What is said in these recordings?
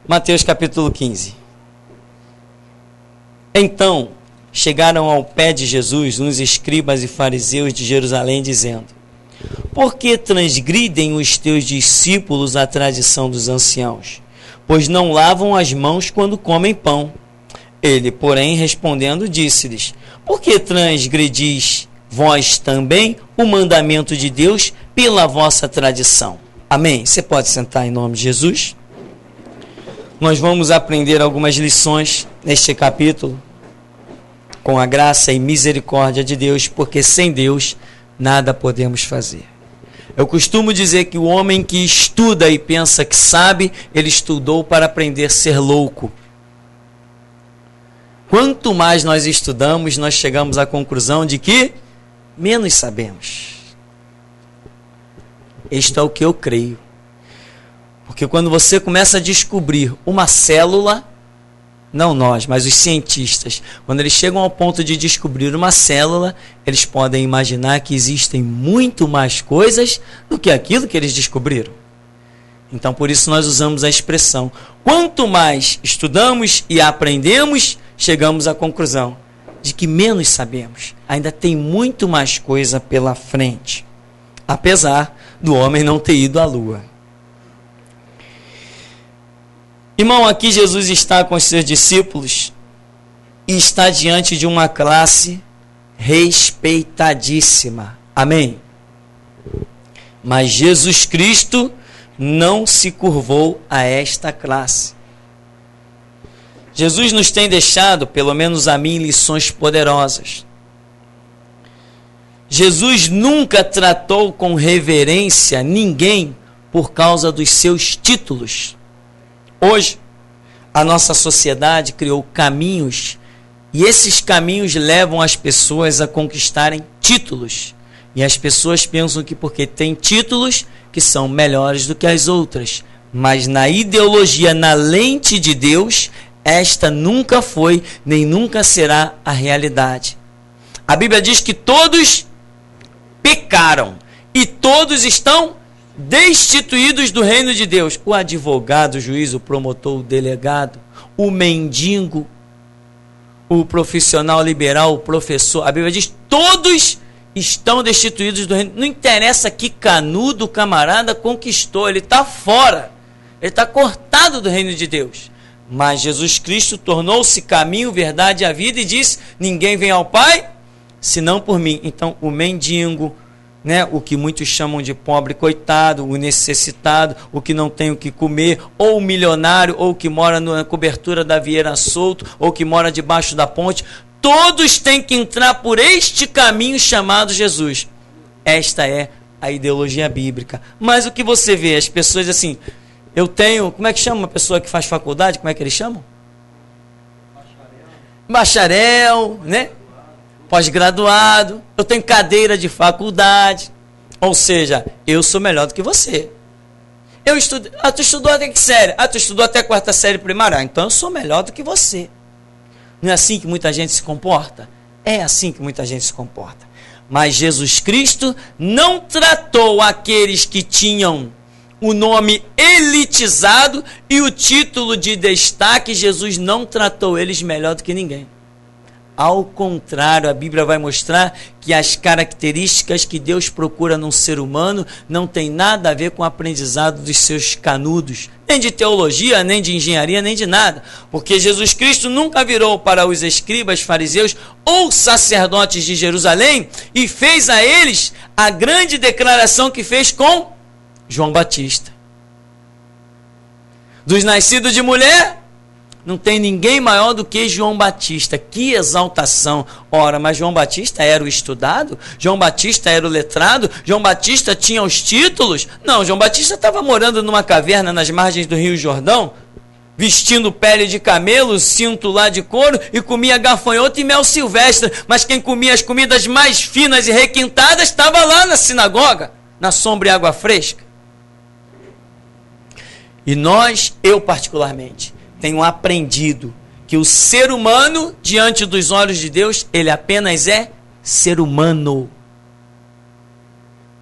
Mateus capítulo 15. Então chegaram ao pé de Jesus uns escribas e fariseus de Jerusalém, dizendo: por que transgridem os teus discípulos a tradição dos anciãos? Pois não lavam as mãos quando comem pão. Ele, porém, respondendo, disse-lhes: por que transgredis vós também o mandamento de Deus pela vossa tradição? Amém? Você pode sentar em nome de Jesus? Nós vamos aprender algumas lições neste capítulo, com a graça e misericórdia de Deus, porque sem Deus nada podemos fazer. Eu costumo dizer que o homem que estuda e pensa que sabe, ele estudou para aprender a ser louco. Quanto mais nós estudamos, nós chegamos à conclusão de que menos sabemos. Isto é o que eu creio. Porque quando você começa a descobrir uma célula, não nós, mas os cientistas, quando eles chegam ao ponto de descobrir uma célula, eles podem imaginar que existem muito mais coisas do que aquilo que eles descobriram. Então, por isso nós usamos a expressão: quanto mais estudamos e aprendemos, chegamos à conclusão de que menos sabemos. Ainda tem muito mais coisa pela frente, apesar do homem não ter ido à lua. Irmão, aqui Jesus está com os seus discípulos e está diante de uma classe respeitadíssima. Amém? Mas Jesus Cristo não se curvou a esta classe. Jesus nos tem deixado, pelo menos a mim, lições poderosas. Jesus nunca tratou com reverência ninguém por causa dos seus títulos. Hoje, a nossa sociedade criou caminhos, e esses caminhos levam as pessoas a conquistarem títulos. E as pessoas pensam que porque têm títulos, que são melhores do que as outras. Mas na ideologia, na lente de Deus, esta nunca foi, nem nunca será a realidade. A Bíblia diz que todos pecaram, e todos estão destituídos do reino de Deus. O advogado, o juiz, o promotor, o delegado, o mendigo, o profissional liberal, o professor. A Bíblia diz: todos estão destituídos do reino. Não interessa que canudo o camarada conquistou, ele está fora, ele está cortado do reino de Deus. Mas Jesus Cristo tornou-se caminho, verdade e a vida, e disse: ninguém vem ao Pai senão por mim. Então o mendigo, o que muitos chamam de pobre coitado, o necessitado, o que não tem o que comer, ou o milionário, ou o que mora na cobertura da Vieira Solto, ou que mora debaixo da ponte, todos têm que entrar por este caminho chamado Jesus. Esta é a ideologia bíblica. Mas o que você vê, as pessoas assim, eu tenho, como é que chama uma pessoa que faz faculdade, como é que eles chamam? Bacharel, né? Pós-graduado, eu tenho cadeira de faculdade, ou seja, eu sou melhor do que você. Eu estudo, tu estudou até que série? Tu estudou até a 4ª série primária? Então eu sou melhor do que você. Não é assim que muita gente se comporta? É assim que muita gente se comporta. Mas Jesus Cristo não tratou aqueles que tinham o nome elitizado e o título de destaque. Jesus não tratou eles melhor do que ninguém. Ao contrário, a Bíblia vai mostrar que as características que Deus procura num ser humano não tem nada a ver com o aprendizado dos seus canudos, nem de teologia, nem de engenharia, nem de nada. Porque Jesus Cristo nunca virou para os escribas, fariseus ou sacerdotes de Jerusalém e fez a eles a grande declaração que fez com João Batista. Dos nascidos de mulher, não tem ninguém maior do que João Batista. Que exaltação! Ora, mas João Batista era o estudado? João Batista era o letrado? João Batista tinha os títulos? Não, João Batista estava morando numa caverna nas margens do Rio Jordão, vestindo pele de camelo, cinto lá de couro, e comia gafanhoto e mel silvestre. Mas quem comia as comidas mais finas e requintadas estava lá na sinagoga, na sombra e água fresca. E eu particularmente, tenho aprendido que o ser humano, diante dos olhos de Deus, ele apenas é ser humano.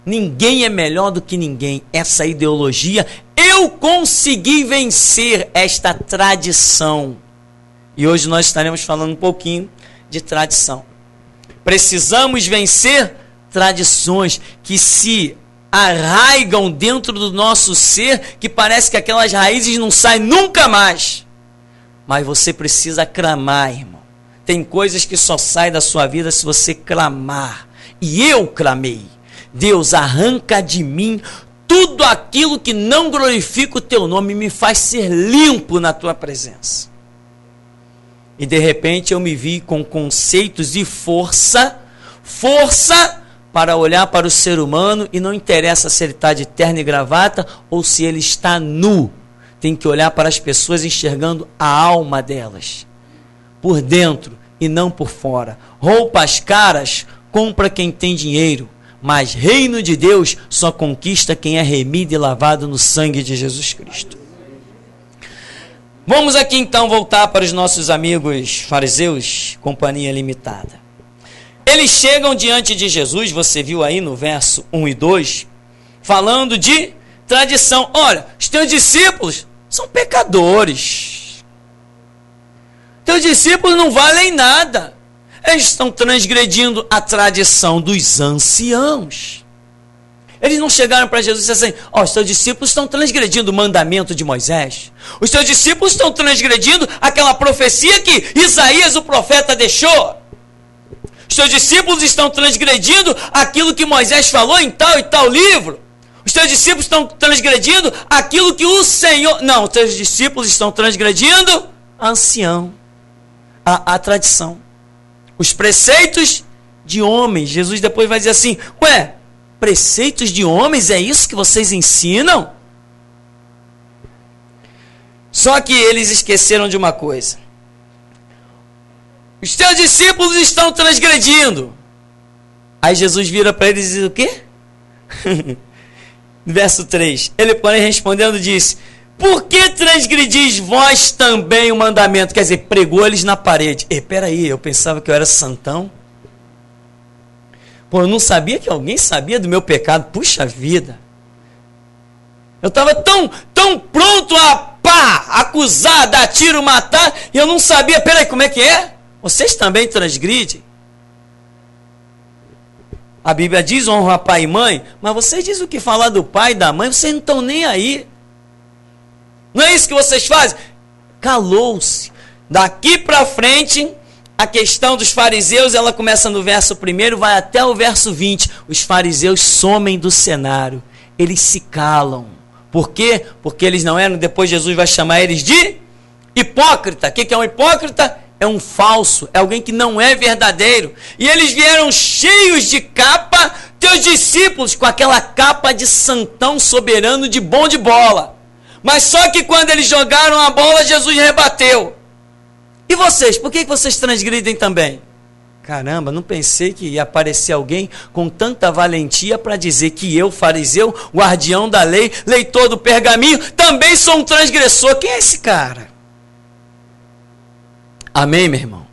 Ninguém é melhor do que ninguém. Essa ideologia, eu consegui vencer esta tradição. E hoje nós estaremos falando um pouquinho de tradição. Precisamos vencer tradições que se arraigam dentro do nosso ser, que parece que aquelas raízes não saem nunca mais. Mas você precisa clamar, irmão. Tem coisas que só saem da sua vida se você clamar. E eu clamei. Deus, arranca de mim tudo aquilo que não glorifica o teu nome, me faz ser limpo na tua presença. E de repente eu me vi com conceitos de força para olhar para o ser humano, e não interessa se ele está de terno e gravata ou se ele está nu. Tem que olhar para as pessoas enxergando a alma delas, por dentro e não por fora. Roupas caras compra quem tem dinheiro, mas reino de Deus só conquista quem é remido e lavado no sangue de Jesus Cristo. Vamos aqui então voltar para os nossos amigos fariseus, companhia limitada. Eles chegam diante de Jesus, você viu aí no verso 1 e 2, falando de tradição. Olha, os teus discípulos são pecadores. Teus discípulos não valem nada. Eles estão transgredindo a tradição dos anciãos. Eles não chegaram para Jesus e disseram assim: ó, os teus discípulos estão transgredindo o mandamento de Moisés. Os teus discípulos estão transgredindo aquela profecia que Isaías, o profeta, deixou. Os teus discípulos estão transgredindo aquilo que Moisés falou em tal e tal livro. Os teus discípulos estão transgredindo aquilo que o Senhor... Não, os teus discípulos estão transgredindo a ancião, a tradição, os preceitos de homens. Jesus depois vai dizer assim: ué, preceitos de homens, é isso que vocês ensinam? Só que eles esqueceram de uma coisa. Os teus discípulos estão transgredindo. Aí Jesus vira para eles e diz o quê? Verso 3. Ele, porém, respondendo, disse: por que transgredis vós também o mandamento? Quer dizer, pregou eles na parede. Peraí, eu pensava que eu era santão. Pô, eu não sabia que alguém sabia do meu pecado. Puxa vida. Eu estava tão pronto a acusar, dar tiro, matar, e eu não sabia. Peraí, como é que é? Vocês também transgridem. A Bíblia diz: honra pai e mãe. Mas vocês dizem o que falar do pai e da mãe, vocês não estão nem aí. Não é isso que vocês fazem? Calou-se. Daqui para frente, a questão dos fariseus, ela começa no verso 1, vai até o verso 20. Os fariseus somem do cenário. Eles se calam. Por quê? Porque eles não eram, depois Jesus vai chamar eles de hipócrita. O que é um hipócrita? É um falso, é alguém que não é verdadeiro. E eles vieram cheios de capa, teus discípulos com aquela capa de santão soberano, de bom de bola. Mas só que quando eles jogaram a bola, Jesus rebateu. E vocês, por que vocês transgridem também? Caramba, não pensei que ia aparecer alguém com tanta valentia para dizer que eu, fariseu, guardião da lei, leitor do pergaminho, também sou um transgressor. Quem é esse cara? Amém, meu irmão?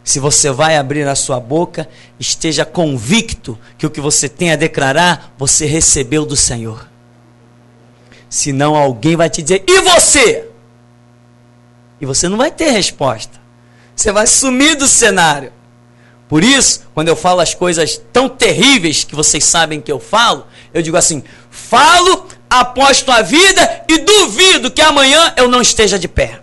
Se você vai abrir a sua boca, esteja convicto que o que você tem a declarar, você recebeu do Senhor. Senão alguém vai te dizer: e você? E você não vai ter resposta. Você vai sumir do cenário. Por isso, quando eu falo as coisas tão terríveis que vocês sabem que eu falo, eu digo assim: falo, aposto a vida e duvido que amanhã eu não esteja de pé.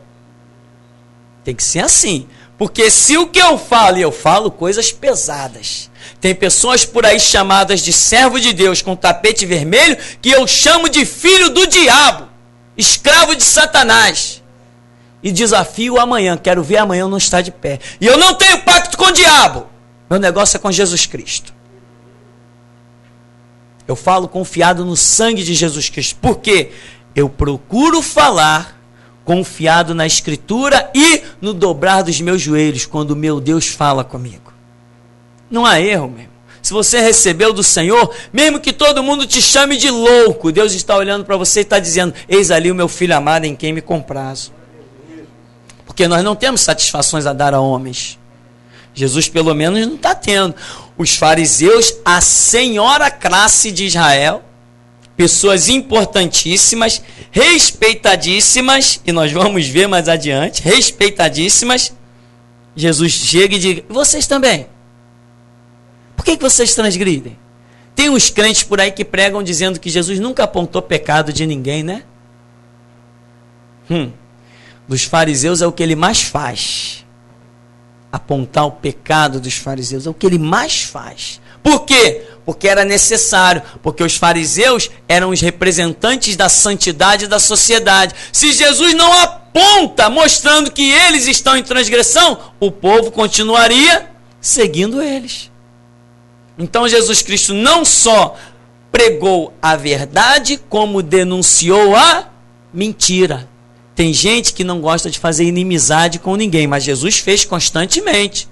Tem que ser assim, porque se o que eu falo coisas pesadas. Tem pessoas por aí chamadas de servo de Deus com tapete vermelho, que eu chamo de filho do diabo, escravo de Satanás. E desafio amanhã, quero ver amanhã eu não estar de pé. E eu não tenho pacto com o diabo, meu negócio é com Jesus Cristo. Eu falo confiado no sangue de Jesus Cristo, porque eu procuro falar confiado na Escritura e no dobrar dos meus joelhos, quando o meu Deus fala comigo. Não há erro, meu irmão. Se você recebeu do Senhor, mesmo que todo mundo te chame de louco, Deus está olhando para você e está dizendo: eis ali o meu filho amado em quem me comprazo. Porque nós não temos satisfações a dar a homens. Jesus pelo menos não está tendo. Os fariseus, a senhora classe de Israel, pessoas importantíssimas, respeitadíssimas, e nós vamos ver mais adiante, respeitadíssimas, Jesus chega e diz, vocês também? Por que vocês transgridem? Tem uns crentes por aí que pregam dizendo que Jesus nunca apontou pecado de ninguém, né? Dos fariseus é o que ele mais faz. Apontar o pecado dos fariseus é o que ele mais faz. Por quê? Porque era necessário, porque os fariseus eram os representantes da santidade da sociedade. Se Jesus não aponta, mostrando que eles estão em transgressão, o povo continuaria seguindo eles. Então Jesus Cristo não só pregou a verdade, como denunciou a mentira. Tem gente que não gosta de fazer inimizade com ninguém, mas Jesus fez constantemente.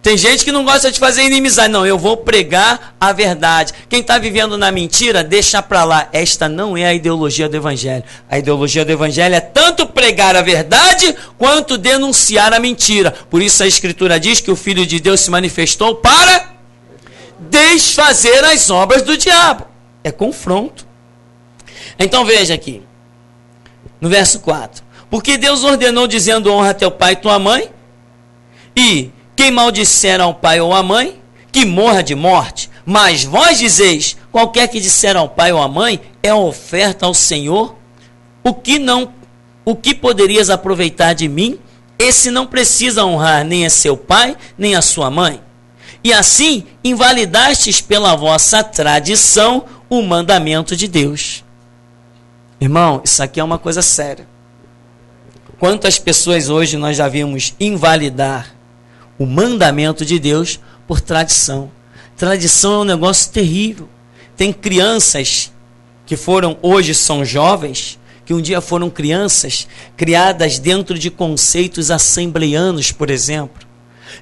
Tem gente que não gosta de fazer inimizade. Não, eu vou pregar a verdade. Quem está vivendo na mentira, deixa para lá. Esta não é a ideologia do Evangelho. A ideologia do Evangelho é tanto pregar a verdade, quanto denunciar a mentira. Por isso a Escritura diz que o Filho de Deus se manifestou para desfazer as obras do diabo. É confronto. Então veja aqui, no verso 4. Porque Deus ordenou dizendo, honra teu pai e tua mãe, e quem maldisser ao pai ou à mãe, que morra de morte. Mas vós dizeis, qualquer que disser ao pai ou à mãe, é oferta ao Senhor. O que poderias aproveitar de mim? Esse não precisa honrar nem a seu pai, nem a sua mãe. E assim, invalidastes pela vossa tradição o mandamento de Deus. Irmão, isso aqui é uma coisa séria. Quantas pessoas hoje nós já vimos invalidar o mandamento de Deus por tradição? Tradição é um negócio terrível. Tem crianças que hoje são jovens, que um dia foram crianças criadas dentro de conceitos assembleianos, por exemplo.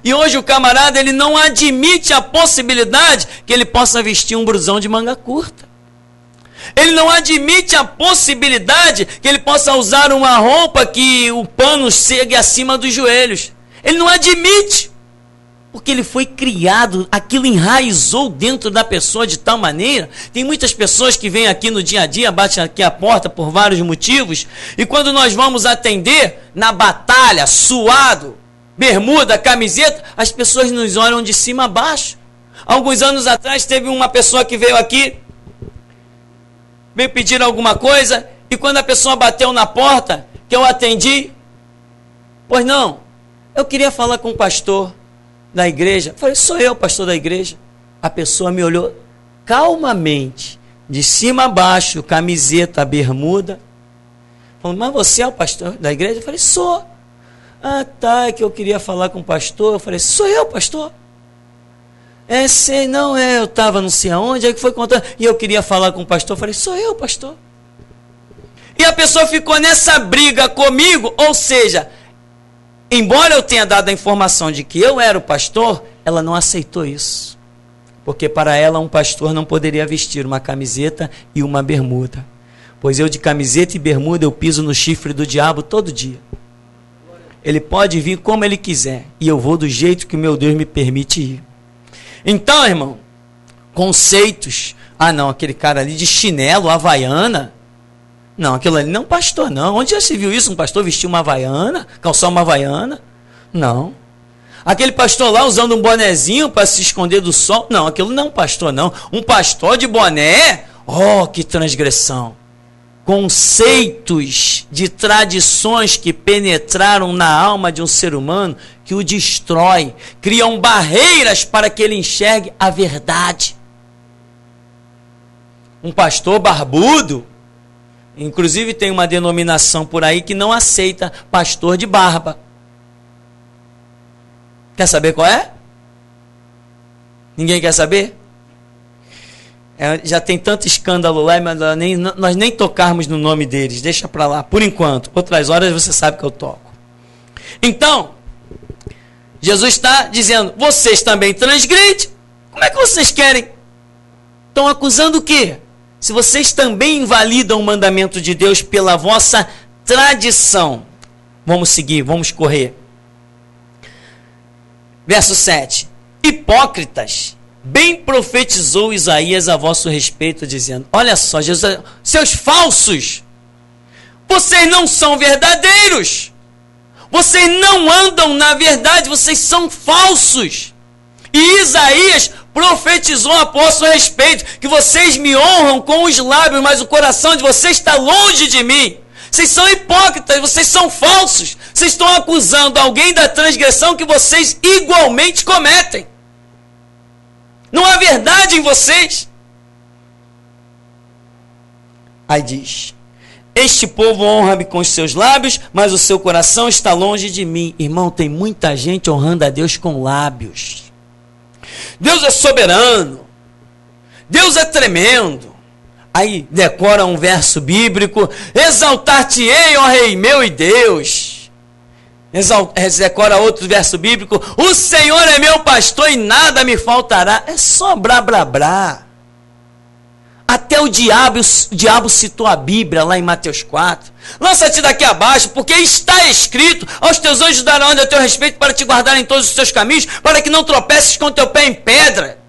E hoje o camarada, ele não admite a possibilidade que ele possa vestir um blusão de manga curta. Ele não admite a possibilidade que ele possa usar uma roupa que o pano chegue acima dos joelhos. Ele não admite. Porque ele foi criado, aquilo enraizou dentro da pessoa de tal maneira. Tem muitas pessoas que vêm aqui no dia a dia, batem aqui a porta por vários motivos. E quando nós vamos atender, na batalha, suado, bermuda, camiseta, as pessoas nos olham de cima a baixo. Alguns anos atrás teve uma pessoa que veio aqui, veio pedir alguma coisa, e quando a pessoa bateu na porta, que eu atendi, pois não, eu queria falar com o pastor da igreja. Eu falei, sou eu, pastor da igreja. A pessoa me olhou calmamente, de cima a baixo, camiseta, bermuda, falou, mas você é o pastor da igreja? Eu falei, sou. Ah, tá, é que eu queria falar com o pastor. Eu falei, sou eu, pastor? É, sei, não, eu estava não sei aonde, aí que foi contando, e eu queria falar com o pastor. Eu falei, sou eu, pastor. E a pessoa ficou nessa briga comigo, ou seja, embora eu tenha dado a informação de que eu era o pastor, ela não aceitou isso. Porque para ela um pastor não poderia vestir uma camiseta e uma bermuda. Pois eu de camiseta e bermuda eu piso no chifre do diabo todo dia. Ele pode vir como ele quiser, e eu vou do jeito que o meu Deus me permite ir. Então, irmão, conceitos, não, aquele cara ali de chinelo, havaiana, não, aquilo ali não é um pastor, não. Onde já se viu isso? Um pastor vestir uma havaiana, calçar uma havaiana? Não. Aquele pastor lá usando um bonezinho para se esconder do sol? Não, aquilo não é um pastor, não. Um pastor de boné? Oh, que transgressão. Conceitos de tradições que penetraram na alma de um ser humano, que o destrói, criam barreiras para que ele enxergue a verdade. Um pastor barbudo, inclusive tem uma denominação por aí que não aceita pastor de barba. Quer saber qual é? Ninguém quer saber? Já tem tanto escândalo lá, mas nós nem tocarmos no nome deles, deixa para lá, por enquanto. Outras horas você sabe que eu toco. Então, Jesus está dizendo, vocês também transgridem, como é que vocês querem? Estão acusando o quê? Se vocês também invalidam o mandamento de Deus pela vossa tradição. Vamos seguir, vamos correr. Verso 7. Hipócritas, bem profetizou Isaías a vosso respeito, dizendo, olha só, Jesus, seus falsos, vocês não são verdadeiros, vocês não andam na verdade, vocês são falsos. E Isaías profetizou a vosso respeito, que vocês me honram com os lábios, mas o coração de vocês está longe de mim. Vocês são hipócritas, vocês são falsos. Vocês estão acusando alguém da transgressão que vocês igualmente cometem. Não há verdade em vocês. Aí diz, este povo honra-me com os seus lábios, mas o seu coração está longe de mim. Irmão, tem muita gente honrando a Deus com lábios. Deus é soberano. Deus é tremendo. Aí decora um verso bíblico, exaltar-te-ei, ó Rei meu e Deus. Decora outro verso bíblico, o Senhor é meu pastor e nada me faltará. É só blá blá blá. Até o diabo citou a Bíblia lá em Mateus 4. Lança-te daqui abaixo, porque está escrito, aos teus anjos darão ordem a teu respeito para te guardar em todos os teus caminhos, para que não tropeces com teu pé em pedra.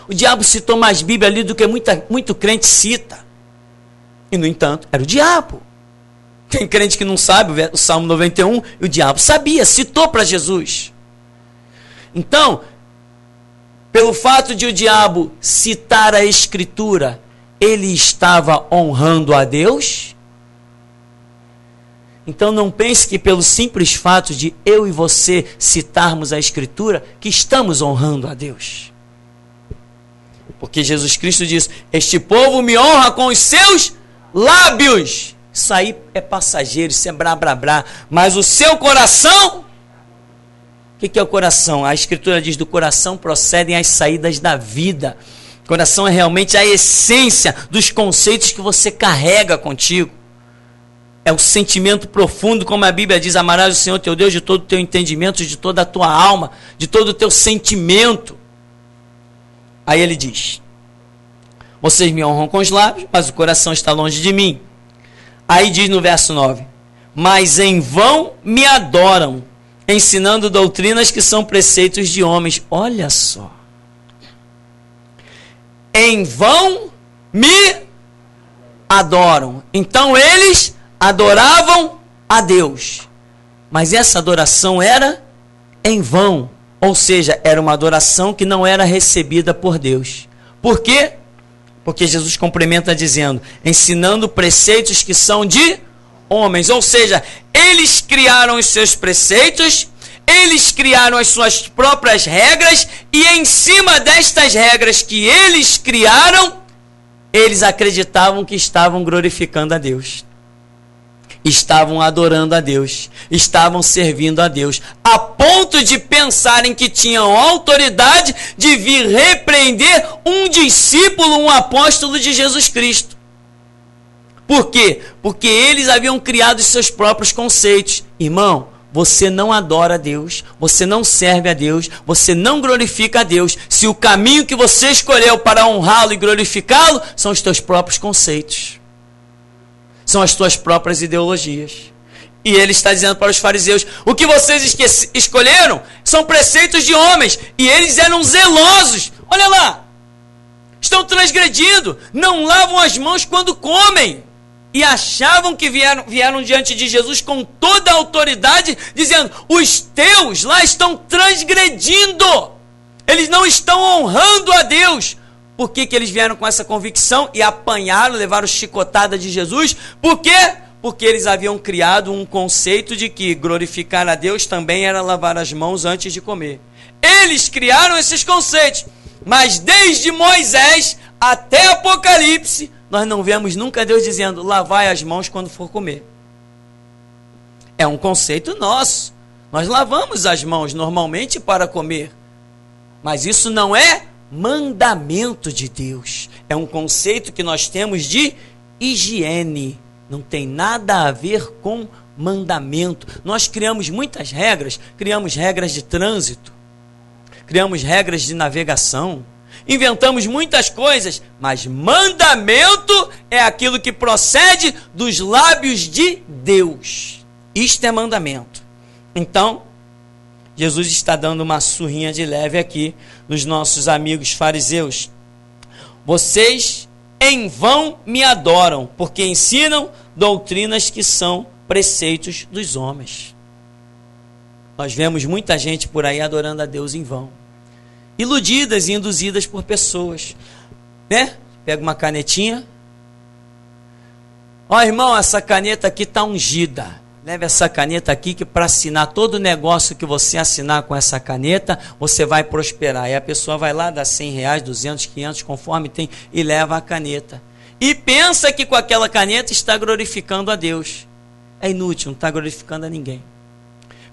O diabo citou mais Bíblia ali do que muito crente cita. E, no entanto, era o diabo. Tem crente que não sabe o Salmo 91, e o diabo sabia, citou para Jesus. Então, pelo fato de o diabo citar a Escritura, ele estava honrando a Deus? Então não pense que pelo simples fato de eu e você citarmos a Escritura, que estamos honrando a Deus. Porque Jesus Cristo diz, este povo me honra com os seus lábios. Isso aí é passageiro, isso é blá blá blá. Mas o seu coração, o que é o coração? A Escritura diz, do coração procedem as saídas da vida. O coração é realmente a essência dos conceitos que você carrega contigo. É o sentimento profundo, como a Bíblia diz, amarás o Senhor teu Deus de todo o teu entendimento, de toda a tua alma, de todo o teu sentimento. Aí ele diz, vocês me honram com os lábios, mas o coração está longe de mim. Aí diz no verso 9, mas em vão me adoram, ensinando doutrinas que são preceitos de homens. Olha só. Em vão me adoram. Então eles adoravam a Deus. Mas essa adoração era em vão. Ou seja, era uma adoração que não era recebida por Deus. Por quê? Porque Jesus complementa dizendo, ensinando preceitos que são de homens. Ou seja, eles criaram os seus preceitos, eles criaram as suas próprias regras, e em cima destas regras que eles criaram, eles acreditavam que estavam glorificando a Deus. Estavam adorando a Deus, estavam servindo a Deus, a ponto de pensarem que tinham autoridade de vir repreender um discípulo, um apóstolo de Jesus Cristo. Por quê? Porque eles haviam criado os seus próprios conceitos. Irmão, você não adora a Deus, você não serve a Deus, você não glorifica a Deus, se o caminho que você escolheu para honrá-lo e glorificá-lo são os teus próprios conceitos. São as tuas próprias ideologias. E ele está dizendo para os fariseus, o que vocês escolheram são preceitos de homens, e eles eram zelosos. Olha lá, estão transgredindo, não lavam as mãos quando comem. E achavam que vieram diante de Jesus com toda a autoridade, dizendo, os teus lá estão transgredindo. Eles não estão honrando a Deus. Por que eles vieram com essa convicção e apanharam, levaram chicotada de Jesus? Por quê? Porque eles haviam criado um conceito de que glorificar a Deus também era lavar as mãos antes de comer. Eles criaram esses conceitos, mas desde Moisés até Apocalipse, nós não vemos nunca Deus dizendo, lavai as mãos quando for comer. É um conceito nosso. Nós lavamos as mãos normalmente para comer, mas isso não é mandamento de Deus. É um conceito que nós temos de higiene. Não tem nada a ver com mandamento. Nós criamos muitas regras. Criamos regras de trânsito. Criamos regras de navegação. Inventamos muitas coisas. Mas mandamento é aquilo que procede dos lábios de Deus. Isto é mandamento. Então, Jesus está dando uma surrinha de leve aqui nos nossos amigos fariseus. Vocês em vão me adoram, porque ensinam doutrinas que são preceitos dos homens. Nós vemos muita gente por aí adorando a Deus em vão, iludidas e induzidas por pessoas, né? Pega uma canetinha. Ó, irmão, essa caneta aqui está ungida. Leve essa caneta aqui que para assinar todo negócio que você assinar com essa caneta, você vai prosperar. E a pessoa vai lá, dá R$100, 200, 500, conforme tem, e leva a caneta. E pensa que com aquela caneta está glorificando a Deus. É inútil, não está glorificando a ninguém.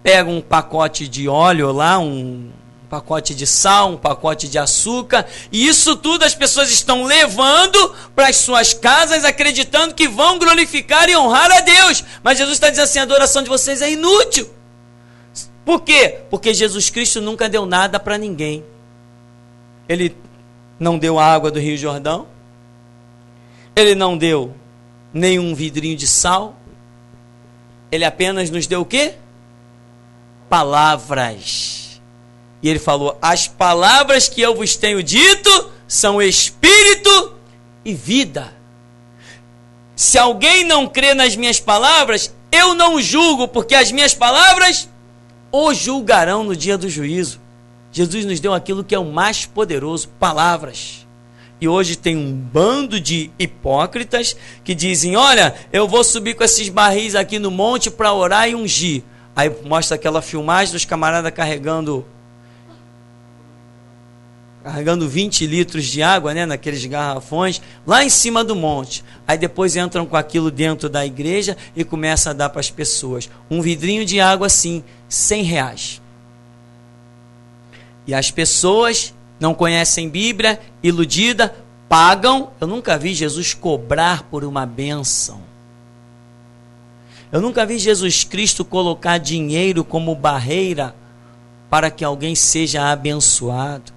Pega um pacote de óleo lá, um pacote de sal, um pacote de açúcar, e isso tudo as pessoas estão levando para as suas casas, acreditando que vão glorificar e honrar a Deus. Mas Jesus está dizendo assim, a adoração de vocês é inútil. Por quê? Porque Jesus Cristo nunca deu nada para ninguém. Ele não deu a água do Rio Jordão, ele não deu nenhum vidrinho de sal, ele apenas nos deu o quê? Palavras. E ele falou, as palavras que eu vos tenho dito são espírito e vida. Se alguém não crê nas minhas palavras, eu não julgo, porque as minhas palavras o julgarão no dia do juízo. Jesus nos deu aquilo que é o mais poderoso, palavras. E hoje tem um bando de hipócritas que dizem, olha, eu vou subir com esses barris aqui no monte para orar e ungir. Aí mostra aquela filmagem dos camaradas carregando 20 litros de água, né, naqueles garrafões, lá em cima do monte. Aí depois entram com aquilo dentro da igreja e começam a dar para as pessoas. Um vidrinho de água assim, R$100. E as pessoas não conhecem Bíblia, iludida, pagam. Eu nunca vi Jesus cobrar por uma bênção. Eu nunca vi Jesus Cristo colocar dinheiro como barreira para que alguém seja abençoado.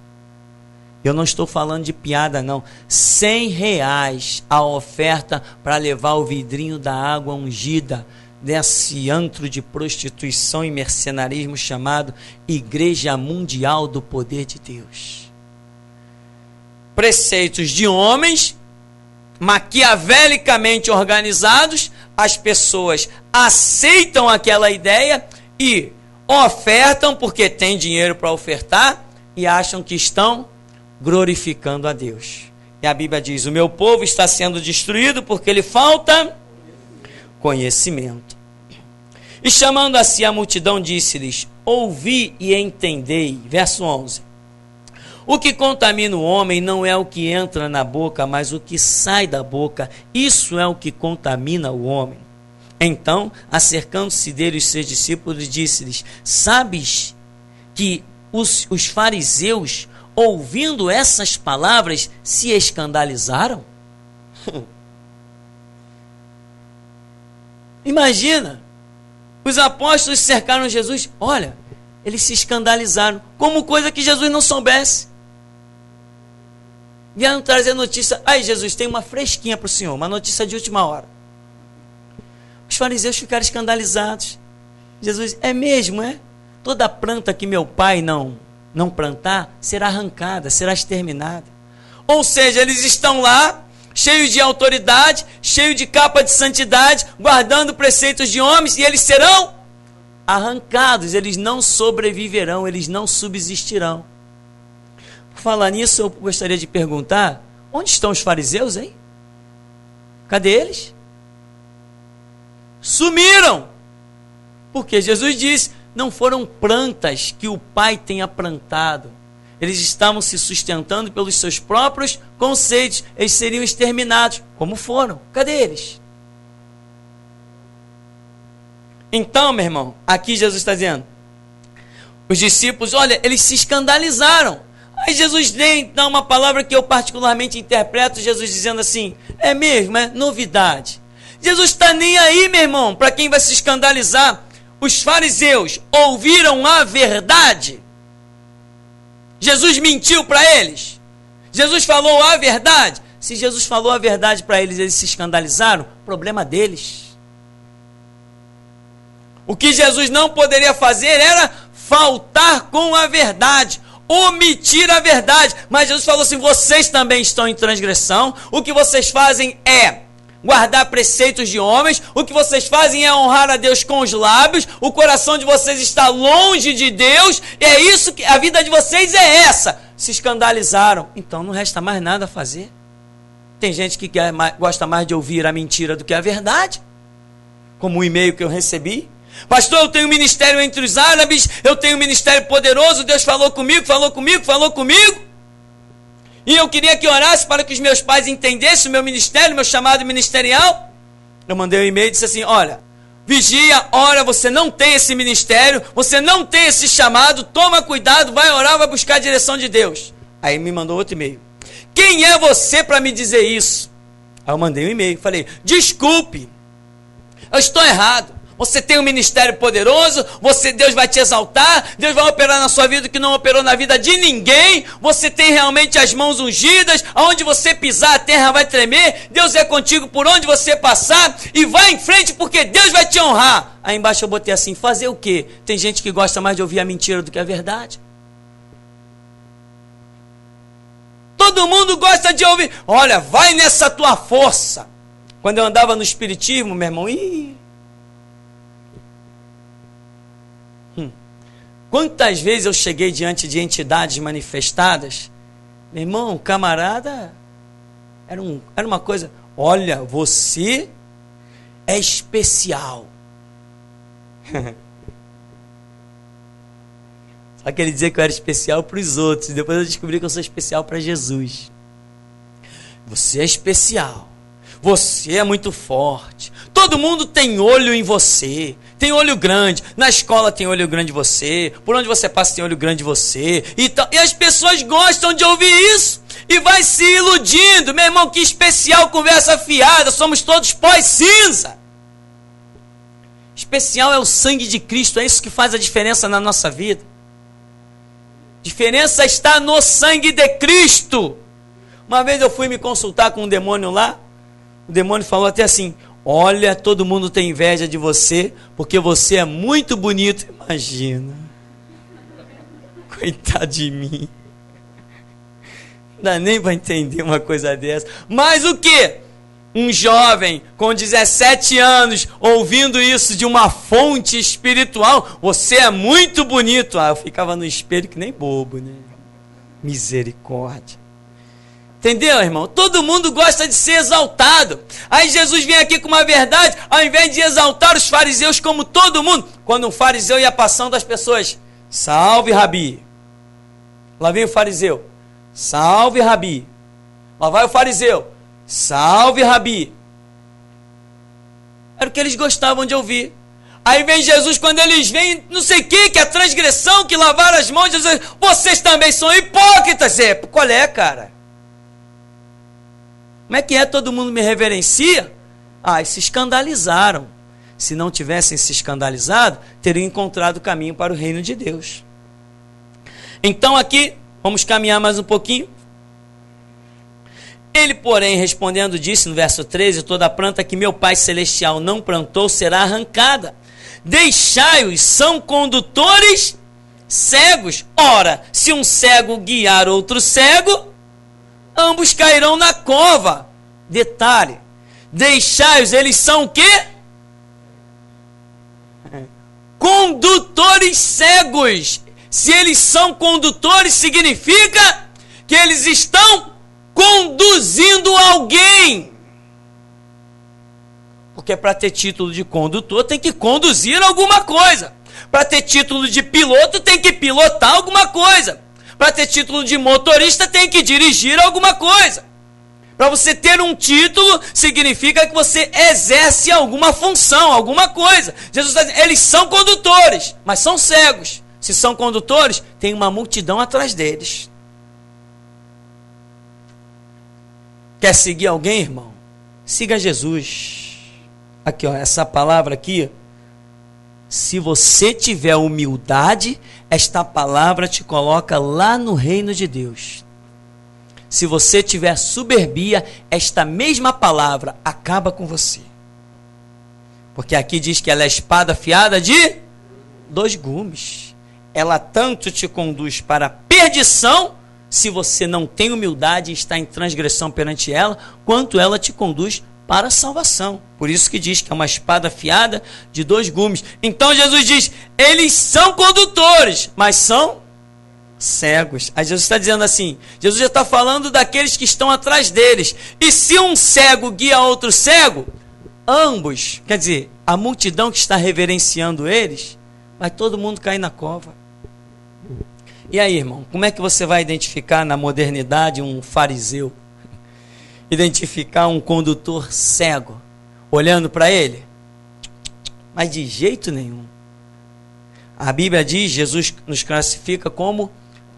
Eu não estou falando de piada, não. R$100 a oferta para levar o vidrinho da água ungida desse antro de prostituição e mercenarismo chamado Igreja Mundial do Poder de Deus. Preceitos de homens, maquiavelicamente organizados, as pessoas aceitam aquela ideia e ofertam porque tem dinheiro para ofertar e acham que estão glorificando a Deus. E a Bíblia diz, o meu povo está sendo destruído porque lhe falta conhecimento. E chamando a si a multidão, disse-lhes, ouvi e entendei. Verso 11. O que contamina o homem não é o que entra na boca, mas o que sai da boca. Isso é o que contamina o homem. Então, acercando-se dele os seus discípulos, disse-lhes, sabes que os fariseus, ouvindo essas palavras, se escandalizaram? Imagina, os apóstolos cercaram Jesus, olha, eles se escandalizaram, como coisa que Jesus não soubesse. Vieram trazer notícia, aí Jesus, tem uma fresquinha para o senhor, uma notícia de última hora. Os fariseus ficaram escandalizados. Jesus, é mesmo, é? Toda planta que meu pai não plantar, será arrancada, será exterminada. Ou seja, eles estão lá, cheios de autoridade, cheios de capa de santidade, guardando preceitos de homens, e eles serão arrancados, eles não sobreviverão, eles não subsistirão. Por falar nisso, eu gostaria de perguntar, onde estão os fariseus, hein? Cadê eles? Sumiram! Porque Jesus disse, não foram plantas que o Pai tenha plantado. Eles estavam se sustentando pelos seus próprios conceitos. Eles seriam exterminados. Como foram? Cadê eles? Então, meu irmão, aqui Jesus está dizendo, os discípulos, olha, eles se escandalizaram. Aí Jesus dá uma palavra que eu particularmente interpreto, Jesus dizendo assim, é mesmo, é novidade. Jesus está nem aí, meu irmão, para quem vai se escandalizar. Os fariseus ouviram a verdade. Jesus mentiu para eles. Jesus falou a verdade. Se Jesus falou a verdade para eles, eles se escandalizaram, problema deles. O que Jesus não poderia fazer era faltar com a verdade, omitir a verdade. Mas Jesus falou assim: vocês também estão em transgressão. O que vocês fazem é guardar preceitos de homens, o que vocês fazem é honrar a Deus com os lábios, o coração de vocês está longe de Deus, e é isso que a vida de vocês é essa. Se escandalizaram, então não resta mais nada a fazer. Tem gente que gosta mais de ouvir a mentira do que a verdade, como o e-mail que eu recebi. Pastor, eu tenho um ministério entre os árabes, eu tenho um ministério poderoso, Deus falou comigo. E eu queria que orasse para que os meus pais entendessem o meu ministério, meu chamado ministerial. Eu mandei um e-mail e disse assim: olha, vigia, ora, você não tem esse ministério, você não tem esse chamado, toma cuidado, vai orar, vai buscar a direção de Deus. Aí me mandou outro e-mail: quem é você para me dizer isso? Aí eu mandei um e-mail, falei: desculpe, eu estou errado. Você tem um ministério poderoso, Deus vai te exaltar, Deus vai operar na sua vida o que não operou na vida de ninguém, você tem realmente as mãos ungidas, aonde você pisar a terra vai tremer, Deus é contigo por onde você passar, e vai em frente porque Deus vai te honrar. Aí embaixo eu botei assim: fazer o quê? Tem gente que gosta mais de ouvir a mentira do que a verdade. Todo mundo gosta de ouvir: olha, vai nessa tua força. Quando eu andava no espiritismo, meu irmão, quantas vezes eu cheguei diante de entidades manifestadas, meu irmão, camarada, era uma coisa: olha, você é especial. Só que ele dizia que eu era especial para os outros, depois eu descobri que eu sou especial para Jesus. Você é especial, você é muito forte, todo mundo tem olho em você, tem olho grande, na escola tem olho grande em você, por onde você passa tem olho grande em você, e as pessoas gostam de ouvir isso, e vai se iludindo. Meu irmão, que especial, conversa fiada, somos todos pós-cinza. Especial é o sangue de Cristo, é isso que faz a diferença na nossa vida. Diferença está no sangue de Cristo. Uma vez eu fui me consultar com um demônio lá, o demônio falou até assim: olha, todo mundo tem inveja de você, porque você é muito bonito. Imagina. Coitado de mim. Não dá nem para entender uma coisa dessa. Mas o quê? Um jovem com 17 anos, ouvindo isso de uma fonte espiritual: você é muito bonito. Eu ficava no espelho que nem bobo, né? Misericórdia. Entendeu, irmão? Todo mundo gosta de ser exaltado. Aí Jesus vem aqui com uma verdade, ao invés de exaltar os fariseus como todo mundo. Quando um fariseu ia passando, as pessoas: salve, Rabi. Lá vem o fariseu: salve, Rabi. Lá vai o fariseu: salve, Rabi. Era o que eles gostavam de ouvir. Aí vem Jesus, quando eles veem não sei o que é a transgressão, que lavaram as mãos, Jesus: vocês também são hipócritas. Qual é, cara? Como é que é? Todo mundo me reverencia? E se escandalizaram. Se não tivessem se escandalizado, teriam encontrado o caminho para o reino de Deus. Então aqui, vamos caminhar mais um pouquinho. Ele, porém, respondendo, disse no verso 13: toda planta que meu Pai Celestial não plantou será arrancada. Deixai-os, são condutores cegos. Ora, se um cego guiar outro cego, ambos cairão na cova. Detalhe: deixai-os, eles são o quê? Condutores cegos. Se eles são condutores, significa que eles estão conduzindo alguém. Porque para ter título de condutor tem que conduzir alguma coisa. Para ter título de piloto tem que pilotar alguma coisa. Para ter título de motorista tem que dirigir alguma coisa. Para você ter um título significa que você exerce alguma função, alguma coisa. Jesus está dizendo: eles são condutores, mas são cegos. Se são condutores, tem uma multidão atrás deles. Quer seguir alguém, irmão? Siga Jesus. Aqui, ó, essa palavra aqui. Se você tiver humildade, esta palavra te coloca lá no reino de Deus. Se você tiver soberbia, esta mesma palavra acaba com você. Porque aqui diz que ela é espada afiada de 2 gumes. ela tanto te conduz para a perdição, se você não tem humildade e está em transgressão perante ela, quanto ela te conduz para a salvação. Por isso que diz que é uma espada afiada de 2 gumes. Então Jesus diz, eles são condutores, mas são cegos. Aí Jesus está dizendo assim, Jesus já está falando daqueles que estão atrás deles. E se um cego guia outro cego, ambos, quer dizer, a multidão que está reverenciando eles, vai todo mundo cair na cova. E aí, irmão, como é que você vai identificar na modernidade um fariseu? Identificar um condutor cego, olhando para ele? Mas de jeito nenhum. A Bíblia diz, Jesus nos classifica como,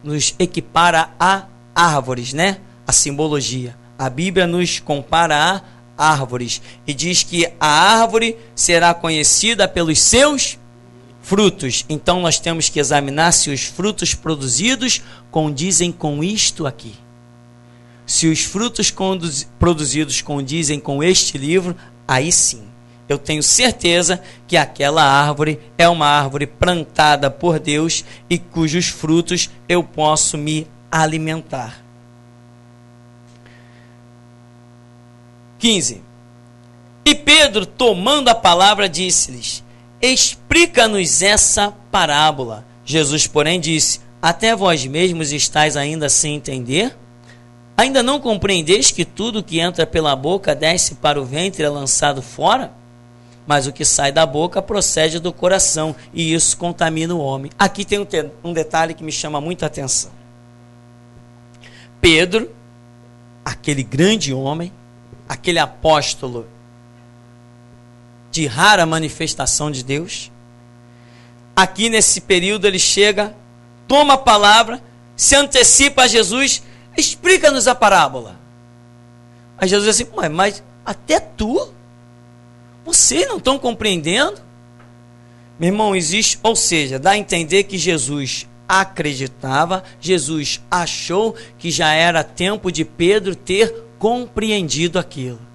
nos equipara a árvores, né? A simbologia. A Bíblia nos compara a árvores e diz que a árvore será conhecida pelos seus frutos. Então nós temos que examinar se os frutos produzidos condizem com isto aqui. Se os frutos produzidos condizem com este livro, aí sim, eu tenho certeza que aquela árvore é uma árvore plantada por Deus e cujos frutos eu posso me alimentar. 15. E Pedro, tomando a palavra, disse-lhes, explica-nos essa parábola. Jesus, porém, disse, até vós mesmos estáis ainda sem entender? Ainda não compreendeis que tudo que entra pela boca desce para o ventre e é lançado fora? Mas o que sai da boca procede do coração, e isso contamina o homem. Aqui tem um detalhe que me chama muita atenção. Pedro, aquele grande homem, aquele apóstolo de rara manifestação de Deus, aqui nesse período ele chega, toma a palavra, se antecipa a Jesus, explica-nos a parábola. Aí Jesus diz assim, mas até tu? Vocês não estão compreendendo? Meu irmão, existe, ou seja, dá a entender que Jesus acreditava, Jesus achou que já era tempo de Pedro ter compreendido aquilo.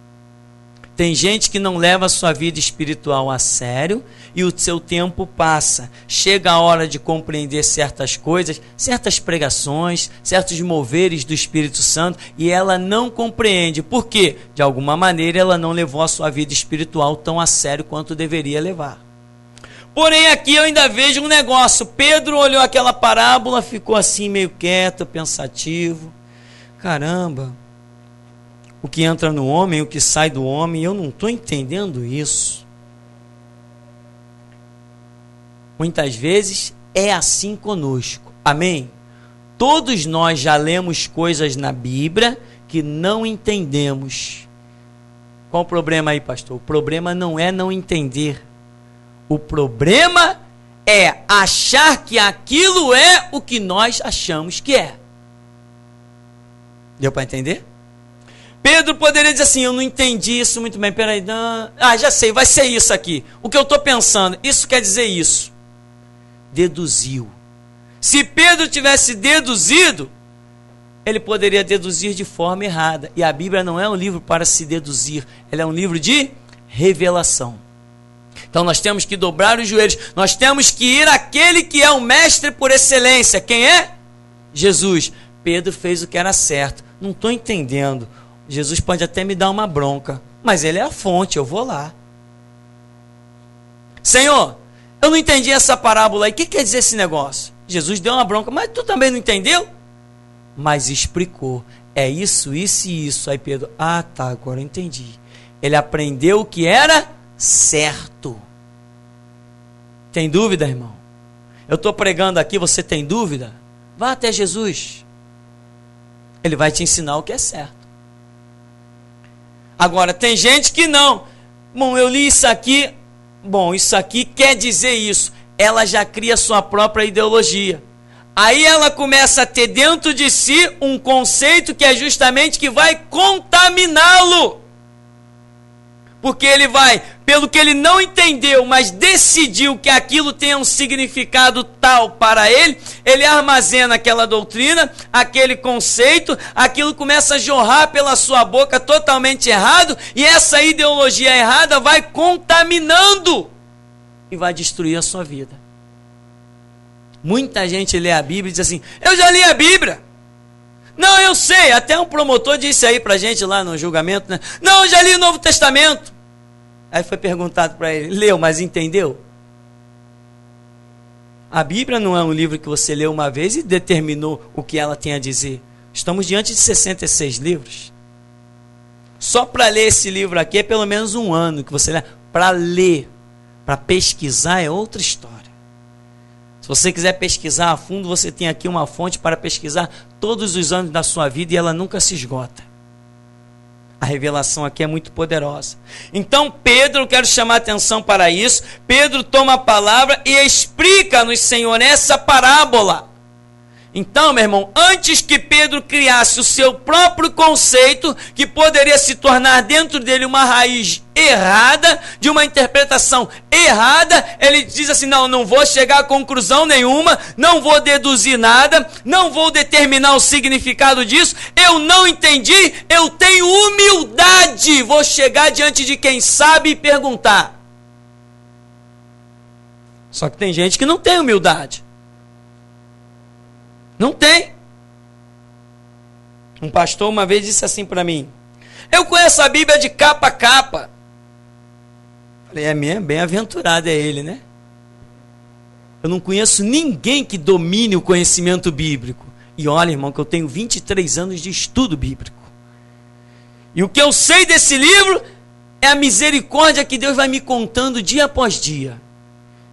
Tem gente que não leva a sua vida espiritual a sério e o seu tempo passa. Chega a hora de compreender certas coisas, certas pregações, certos moveres do Espírito Santo e ela não compreende. Por quê? De alguma maneira ela não levou a sua vida espiritual tão a sério quanto deveria levar. Porém aqui eu ainda vejo um negócio. Pedro olhou aquela parábola, ficou assim meio quieto, pensativo. Caramba, o que entra no homem, o que sai do homem, eu não estou entendendo isso. Muitas vezes é assim conosco. Amém? Todos nós já lemos coisas na Bíblia que não entendemos. Qual o problema aí, pastor? O problema não é não entender. O problema é achar que aquilo é o que nós achamos que é. Deu para entender? Pedro poderia dizer assim, eu não entendi isso muito bem, peraí, não, já sei, vai ser isso aqui, o que eu estou pensando, isso quer dizer isso. Deduziu. Se Pedro tivesse deduzido, ele poderia deduzir de forma errada, e a Bíblia não é um livro para se deduzir, ela é um livro de revelação. Então nós temos que dobrar os joelhos, nós temos que ir àquele que é o mestre por excelência, quem é? Jesus. Pedro fez o que era certo, não estou entendendo. Jesus pode até me dar uma bronca, mas ele é a fonte, eu vou lá. Senhor, eu não entendi essa parábola aí, o que quer dizer esse negócio? Jesus deu uma bronca, mas tu também não entendeu? Mas explicou, é isso, isso e isso. Aí Pedro, tá, agora eu entendi. Ele aprendeu o que era certo. Tem dúvida, irmão? Eu estou pregando aqui, você tem dúvida? Vá até Jesus. Ele vai te ensinar o que é certo. Agora, tem gente que não. Bom, eu li isso aqui. Bom, isso aqui quer dizer isso. Ela já cria sua própria ideologia. Aí ela começa a ter dentro de si um conceito que é justamente que vai contaminá-lo. Porque ele vai, pelo que ele não entendeu, mas decidiu que aquilo tenha um significado tal para ele, ele armazena aquela doutrina, aquele conceito, aquilo começa a jorrar pela sua boca totalmente errado, e essa ideologia errada vai contaminando e vai destruir a sua vida. Muita gente lê a Bíblia e diz assim, eu já li a Bíblia. Não, eu sei, até um promotor disse aí pra gente lá no julgamento, né? Não, eu já li o Novo Testamento. Aí foi perguntado para ele, leu, mas entendeu? A Bíblia não é um livro que você leu uma vez e determinou o que ela tem a dizer. Estamos diante de 66 livros. Só para ler esse livro aqui é pelo menos um ano que você lê. Para ler, para pesquisar é outra história. Se você quiser pesquisar a fundo, você tem aqui uma fonte para pesquisar todos os anos da sua vida e ela nunca se esgota. A revelação aqui é muito poderosa. Então Pedro, eu quero chamar a atenção para isso. Pedro toma a palavra e explica-nos, Senhor, essa parábola. Então, meu irmão, antes que Pedro criasse o seu próprio conceito, que poderia se tornar dentro dele uma raiz errada, de uma interpretação errada, ele diz assim, não vou chegar a conclusão nenhuma, não vou deduzir nada, não vou determinar o significado disso, eu não entendi, eu tenho humildade, vou chegar diante de quem sabe e perguntar. Só que tem gente que não tem humildade. Não tem. Um pastor uma vez disse assim para mim, eu conheço a Bíblia de capa a capa. Falei, é mesmo? Bem-aventurado é ele, né? Eu não conheço ninguém que domine o conhecimento bíblico. E olha, irmão, que eu tenho 23 anos de estudo bíblico. E o que eu sei desse livro é a misericórdia que Deus vai me contando dia após dia.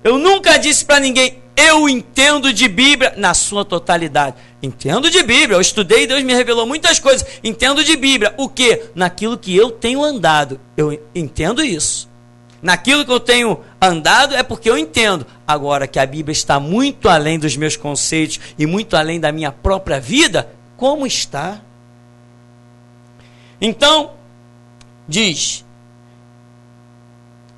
Eu nunca disse para ninguém, eu entendo de Bíblia na sua totalidade. Entendo de Bíblia, eu estudei, Deus me revelou muitas coisas. Entendo de Bíblia. O quê? Naquilo que eu tenho andado. Eu entendo isso. Naquilo que eu tenho andado é porque eu entendo. Agora que a Bíblia está muito além dos meus conceitos e muito além da minha própria vida, como está? Então, diz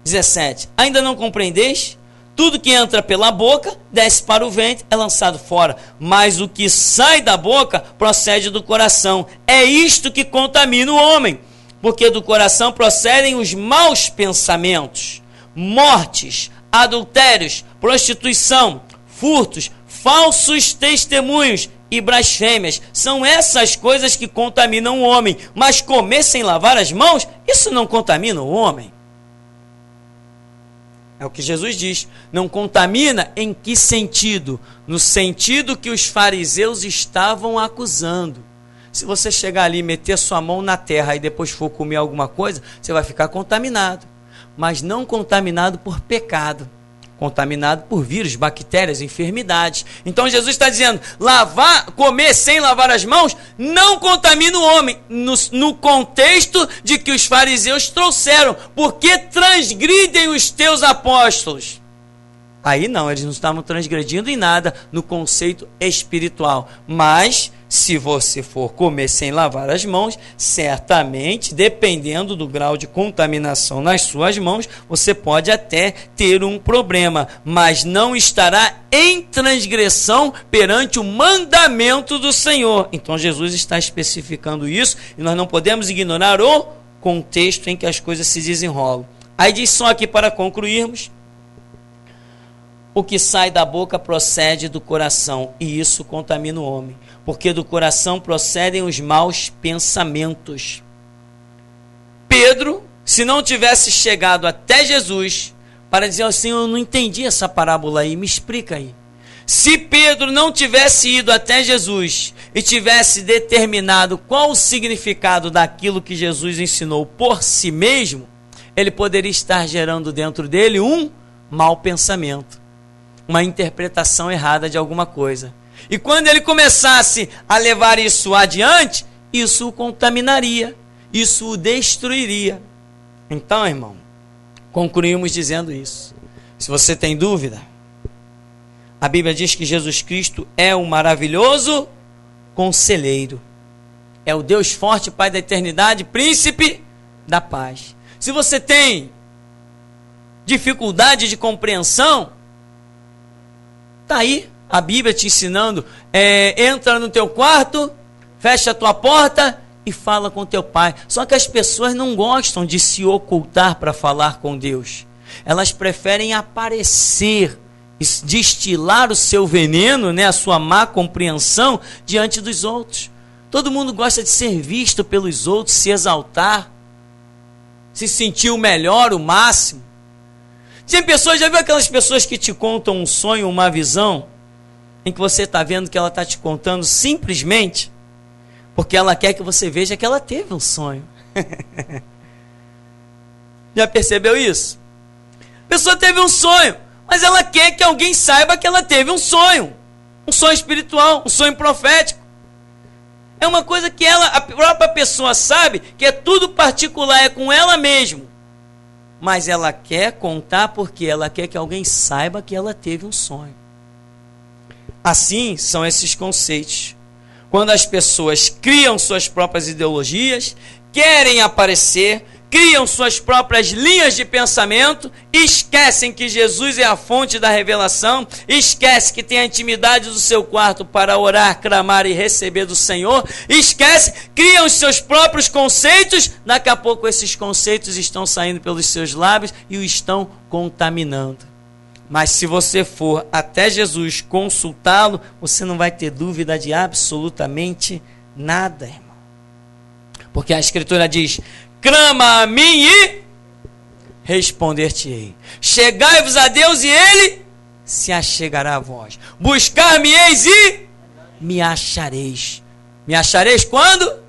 17, ainda não compreendeis? Tudo que entra pela boca, desce para o ventre, é lançado fora. Mas o que sai da boca, procede do coração. É isto que contamina o homem. Porque do coração procedem os maus pensamentos, mortes, adultérios, prostituição, furtos, falsos testemunhos e blasfêmias. São essas coisas que contaminam o homem. Mas comer sem lavar as mãos, isso não contamina o homem. É o que Jesus diz. Não contamina em que sentido? No sentido que os fariseus estavam acusando. Se você chegar ali e meter sua mão na terra e depois for comer alguma coisa, você vai ficar contaminado. Mas não contaminado por pecado. Contaminado por vírus, bactérias, enfermidades. Então Jesus está dizendo, comer sem lavar as mãos não contamina o homem, no contexto de que os fariseus trouxeram, porque transgridem os teus apóstolos. Aí não, eles não estavam transgredindo em nada no conceito espiritual, mas se você for comer sem lavar as mãos, certamente, dependendo do grau de contaminação nas suas mãos, você pode até ter um problema, mas não estará em transgressão perante o mandamento do Senhor. Então Jesus está especificando isso e nós não podemos ignorar o contexto em que as coisas se desenrolam. Aí diz só aqui para concluirmos, o que sai da boca procede do coração, e isso contamina o homem, porque do coração procedem os maus pensamentos. Pedro, se não tivesse chegado até Jesus para dizer assim, eu não entendi essa parábola aí, me explica aí. Se Pedro não tivesse ido até Jesus e tivesse determinado qual o significado daquilo que Jesus ensinou por si mesmo, ele poderia estar gerando dentro dele um mau pensamento, uma interpretação errada de alguma coisa. E quando ele começasse a levar isso adiante, isso o contaminaria, isso o destruiria. Então, irmão, concluímos dizendo isso. Se você tem dúvida, a Bíblia diz que Jesus Cristo é um maravilhoso conselheiro. É o Deus forte, Pai da eternidade, príncipe da paz. Se você tem dificuldade de compreensão, está aí a Bíblia te ensinando, entra no teu quarto, fecha a tua porta e fala com teu pai. Só que as pessoas não gostam de se ocultar para falar com Deus. Elas preferem aparecer destilar o seu veneno, né, a sua má compreensão diante dos outros. Todo mundo gosta de ser visto pelos outros, se exaltar, se sentir o melhor, o máximo. Tem pessoas, já viu aquelas pessoas que te contam um sonho, uma visão, em que você está vendo que ela está te contando simplesmente porque ela quer que você veja que ela teve um sonho. Já percebeu isso? A pessoa teve um sonho, mas ela quer que alguém saiba que ela teve um sonho espiritual, um sonho profético. É uma coisa que a própria pessoa sabe que é tudo particular, é com ela mesmo. Mas ela quer contar porque ela quer que alguém saiba que ela teve um sonho. Assim são esses conceitos. Quando as pessoas criam suas próprias ideologias, querem aparecer, criam suas próprias linhas de pensamento, esquecem que Jesus é a fonte da revelação, esquece que tem a intimidade do seu quarto para orar, clamar e receber do Senhor, esquece, criam os seus próprios conceitos, daqui a pouco esses conceitos estão saindo pelos seus lábios e o estão contaminando. Mas se você for até Jesus consultá-lo, você não vai ter dúvida de absolutamente nada, irmão. Porque a Escritura diz: clama a mim e responder-te-ei. Chegai-vos a Deus e Ele se achegará a vós. Buscar-me-eis e me achareis. Me achareis quando?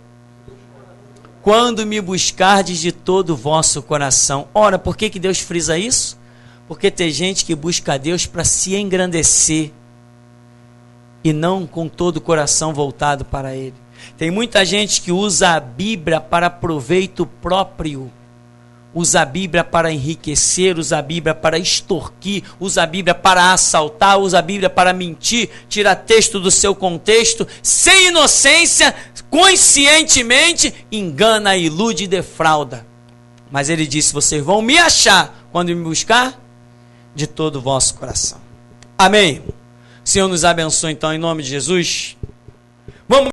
Quando me buscardes de todo o vosso coração. Ora, por que Deus frisa isso? Porque tem gente que busca a Deus para se engrandecer e não com todo o coração voltado para Ele. Tem muita gente que usa a Bíblia para proveito próprio, usa a Bíblia para enriquecer, usa a Bíblia para extorquir, usa a Bíblia para assaltar, usa a Bíblia para mentir, tira texto do seu contexto, sem inocência, conscientemente, engana, ilude e defrauda. Mas Ele disse: vocês vão me achar quando me buscar de todo o vosso coração. Amém. O Senhor nos abençoe então em nome de Jesus. Vamos